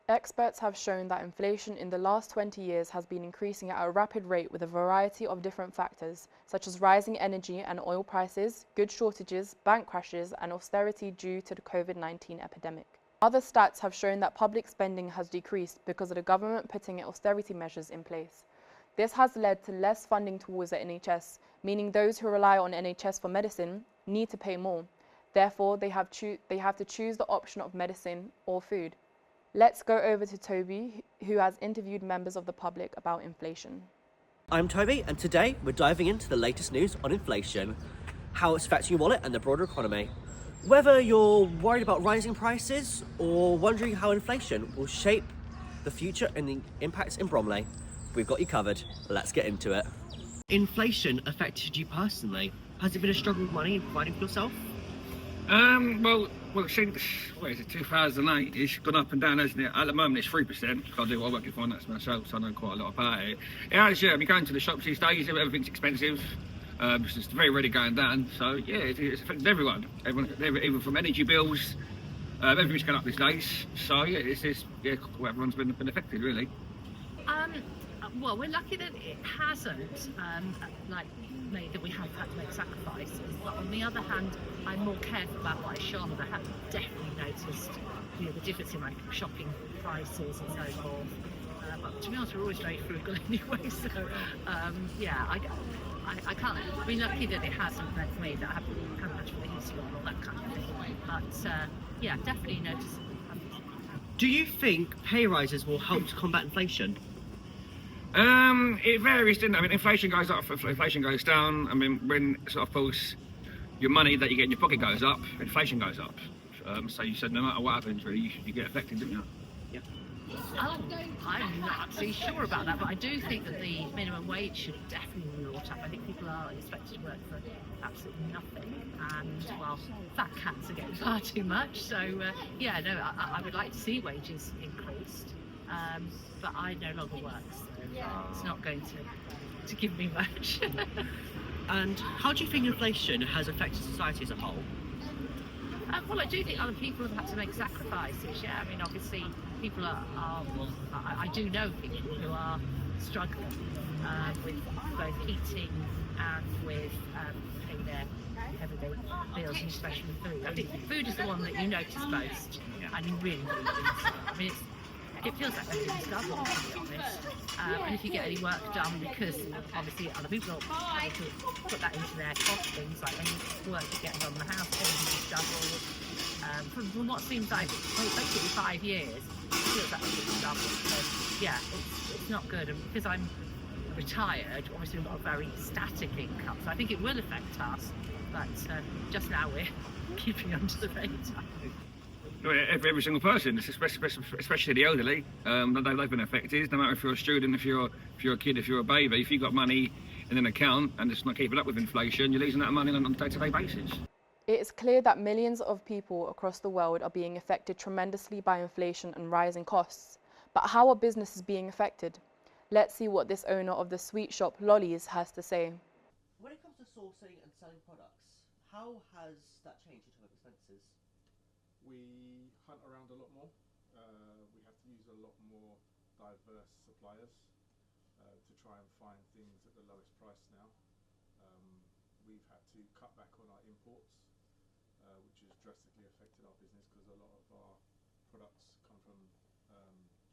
Experts have shown that inflation in the last 20 years has been increasing at a rapid rate with a variety of different factors, such as rising energy and oil prices, goods shortages, bank crashes, and austerity due to the COVID-19 epidemic. Other stats have shown that public spending has decreased because of the government putting austerity measures in place. This has led to less funding towards the NHS, meaning those who rely on NHS for medicine need to pay more. Therefore, they have to choose the option of medicine or food. Let's go over to Toby, who has interviewed members of the public about inflation. I'm Toby, and today we're diving into the latest news on inflation, how it's affecting your wallet and the broader economy. Whether you're worried about rising prices or wondering how inflation will shape the future and the impacts in Bromley, we've got you covered. Let's get into it. Inflation affected you personally. Has it been a struggle with money and providing for yourself? Well, since, 2008, it's gone up and down, hasn't it? At the moment, it's 3%. I work in finance myself, so I know quite a lot about it. It has, yeah, going to the shops these days, everything's expensive. It's very rarely going down. So, yeah, it's affected everyone. Even from energy bills, everything's going up these days. So, yeah, everyone's been affected, really. Well, we're lucky that it hasn't, made that we have had to make sacrifices. But on the other hand, I'm more careful about what I shop. I have definitely noticed, the difference in my shopping prices and so forth. But to be honest, we're always very frugal anyway. So, I can't. We're lucky that it hasn't meant me that I haven't had much for the history and all that kind of thing. But definitely noticed. Do you think pay rises will help to combat inflation? It varies, doesn't it? I mean, inflation goes up, inflation goes down. I mean, when of course your money that you get in your pocket goes up, inflation goes up. So you said no matter what happens, really, you get affected, don't you? Yeah. I'm not actually sure about that, but I do think that the minimum wage should definitely be brought up. I think people are expected to work for absolutely nothing, and fat cats are getting far too much. So I would like to see wages increased, but I no longer work, so it's not going to give me much. And how do you think inflation has affected society as a whole? Well, I do think other people have had to make sacrifices. Yeah, I mean, obviously, people I do know people who are struggling with both heating and with paying their everyday bills, and especially food. I think food is the one that you notice most, and you really need it. I mean, it feels like everything's double, to be honest. And if you get any work done, because obviously other people are able to put that into their costings, like any work you get done on the house, everything is doubled. From what seems like basically 5 years, it feels like everything's doubled. So it's not good. And because I'm retired, obviously we've got a very static income, so I think it will affect us. But just now we're keeping under the radar. Every single person, especially the elderly, they've been affected. No matter if you're a student, if you're a kid, if you're a baby, if you've got money in an account and it's not keeping up with inflation, you're losing that money on a day-to-day basis. It is clear that millions of people across the world are being affected tremendously by inflation and rising costs. But how are businesses being affected? Let's see what this owner of the sweet shop Lollies has to say. When it comes to sourcing and selling products, how has that changed in terms of expenses? We hunt around a lot more. We have to use a lot more diverse suppliers to try and find things at the lowest price now. We've had to cut back on our imports, which has drastically affected our business because a lot of our products come from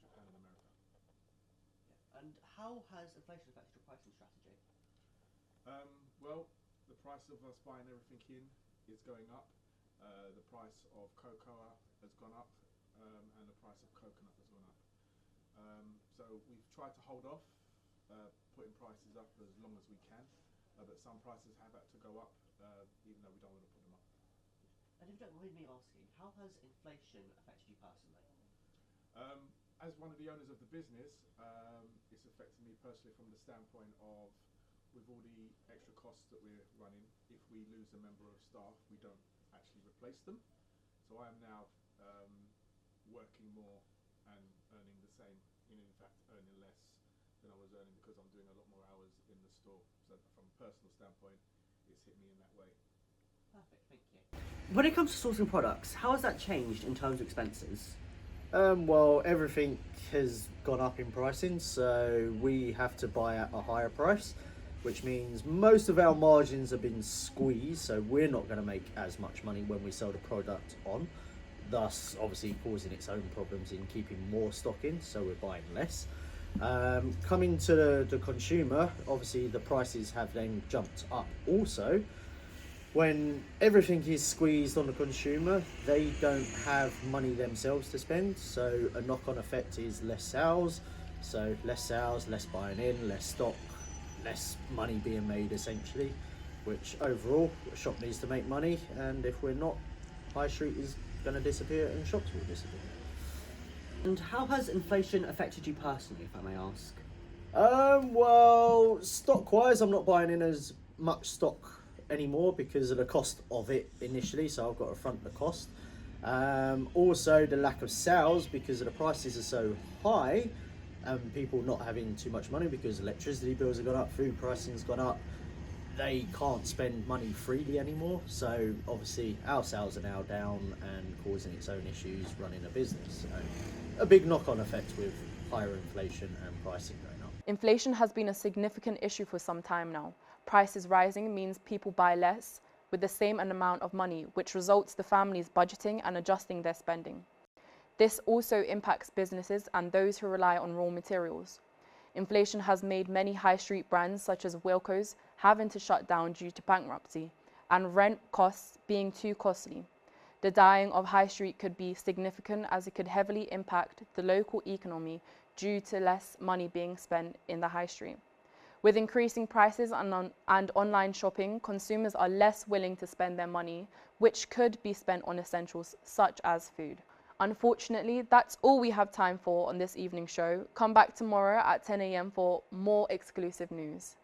Japan and America. Yeah. And how has inflation affected your pricing strategy? Well, the price of us buying everything in is going up. The price of cocoa has gone up, and the price of coconut has gone up. So we've tried to hold off putting prices up as long as we can, but some prices have had to go up, even though we don't want to put them up. And if you don't mind me asking, how has inflation affected you personally? As one of the owners of the business, it's affected me personally from the standpoint of, with all the extra costs that we're running, if we lose a member of staff, we don't actually replace them. So I am now working more and earning the same, in fact earning less than I was earning because I'm doing a lot more hours in the store. So from a personal standpoint, it's hit me in that way. Perfect, thank you. When it comes to sourcing products, how has that changed in terms of expenses? Well, everything has gone up in pricing, so we have to buy at a higher price, which means most of our margins have been squeezed, so we're not going to make as much money when we sell the product on, thus obviously causing its own problems in keeping more stock in, so we're buying less. Coming to the consumer, obviously the prices have then jumped up also. When everything is squeezed on the consumer, they don't have money themselves to spend, so a knock-on effect is less sales. So less sales, less buying in, less stock, less money being made essentially, which overall, a shop needs to make money, and if we're not, High Street is going to disappear and shops will disappear. And how has inflation affected you personally, if I may ask? Well, stock-wise, I'm not buying in as much stock anymore because of the cost of it initially, so I've got to front the cost. Also the lack of sales because of the prices are so high and people not having too much money because electricity bills have gone up, food pricing's gone up, they can't spend money freely anymore, so obviously our sales are now down and causing its own issues running a business. So a big knock-on effect with higher inflation and pricing going up. Inflation has been a significant issue for some time now. Prices rising means people buy less with the same amount of money, which results the families budgeting and adjusting their spending. This also impacts businesses and those who rely on raw materials. Inflation has made many high street brands such as Wilko's having to shut down due to bankruptcy and rent costs being too costly. The dying of high street could be significant as it could heavily impact the local economy due to less money being spent in the high street. With increasing prices and online shopping, consumers are less willing to spend their money, which could be spent on essentials such as food. Unfortunately, that's all we have time for on this evening show. Come back tomorrow at 10 a.m. for more exclusive news.